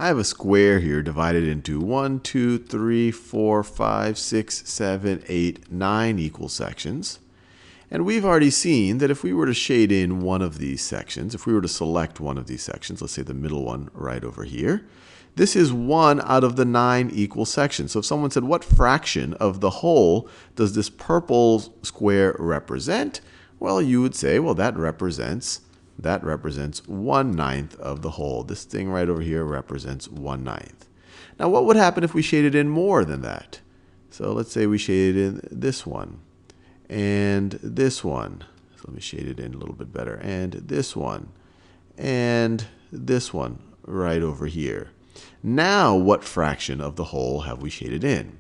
I have a square here divided into 1, 2, 3, 4, 5, 6, 7, 8, 9 equal sections. And we've already seen that if we were to shade in one of these sections, if we were to select one of these sections, let's say the middle one right over here, this is 1 out of the 9 equal sections. So if someone said, what fraction of the whole does this purple square represent? Well, you would say, well, that represents 1/9 of the whole. This thing right over here represents 1/9. Now, what would happen if we shaded in more than that? So let's say we shaded in this one and this one. So let me shade it in a little bit better. And this one and this one right over here. Now, what fraction of the whole have we shaded in?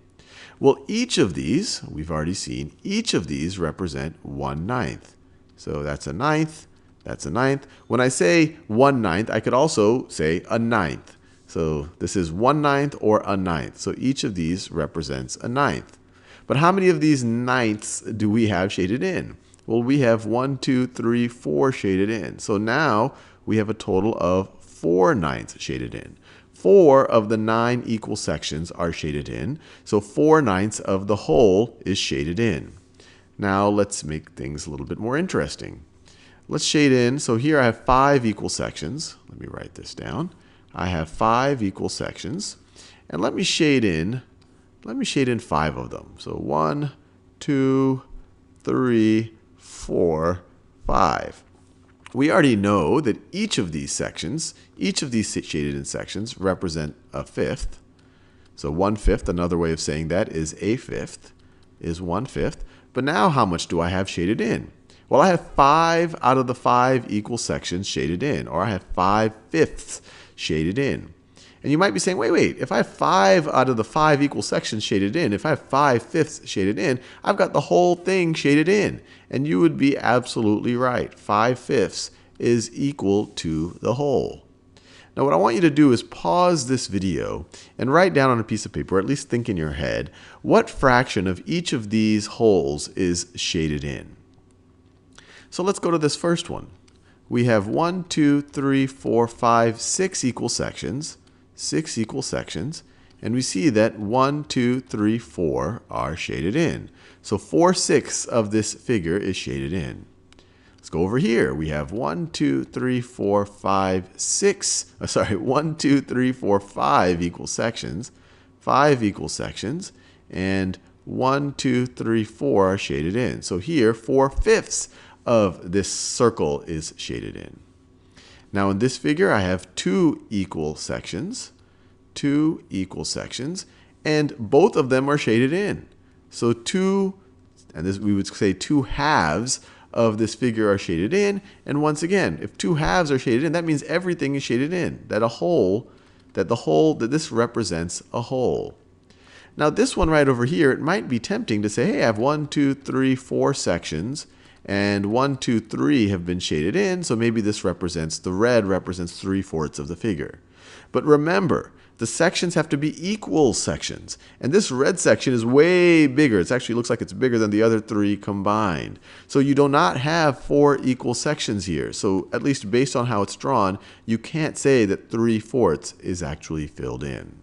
Well, each of these, we've already seen, each of these represent 1/9. So that's a ninth. That's a ninth. When I say 1/9, I could also say a ninth. So this is 1/9 or a ninth. So each of these represents a ninth. But how many of these ninths do we have shaded in? Well, we have 1, 2, 3, 4 shaded in. So now we have a total of 4/9 shaded in. 4 of the 9 equal sections are shaded in. So 4/9 of the whole is shaded in. Now let's make things a little bit more interesting. Let's shade in. So here I have 5 equal sections. Let me write this down. I have 5 equal sections. And let me shade in 5 of them. So 1, 2, 3, 4, 5. We already know that each of these sections, each of these shaded in sections represent a fifth. So 1/5, another way of saying that is a fifth, is 1/5. But now how much do I have shaded in? Well, I have 5 out of the 5 equal sections shaded in, or I have 5/5 shaded in. And you might be saying, wait, if I have 5 out of the 5 equal sections shaded in, if I have 5/5 shaded in, I've got the whole thing shaded in. And you would be absolutely right. 5/5 is equal to the whole. Now what I want you to do is pause this video and write down on a piece of paper, or at least think in your head, what fraction of each of these wholes is shaded in. So let's go to this first one. We have 1, 2, 3, 4, 5, 6 equal sections. 6 equal sections. And we see that 1, 2, 3, 4 are shaded in. So 4/6 of this figure is shaded in. Let's go over here. We have 1, 2, 3, 4, 5, 6. 1, 2, 3, 4, 5 equal sections. 5 equal sections. And 1, 2, 3, 4 are shaded in. So here, 4/5 of this circle is shaded in. Now in this figure, I have 2 equal sections. 2 equal sections. And both of them are shaded in. So 2, and this we would say 2 halves of this figure are shaded in. And once again, if 2 halves are shaded in, that means everything is shaded in. That this represents a whole. Now this one right over here, it might be tempting to say, hey, I have 1, 2, 3, 4 sections. And 1, 2, 3 have been shaded in, so maybe this represents, the red represents 3/4 of the figure. But remember, the sections have to be equal sections. And this red section is way bigger. It actually looks like it's bigger than the other 3 combined. So you do not have 4 equal sections here. So at least based on how it's drawn, you can't say that 3/4 is actually filled in.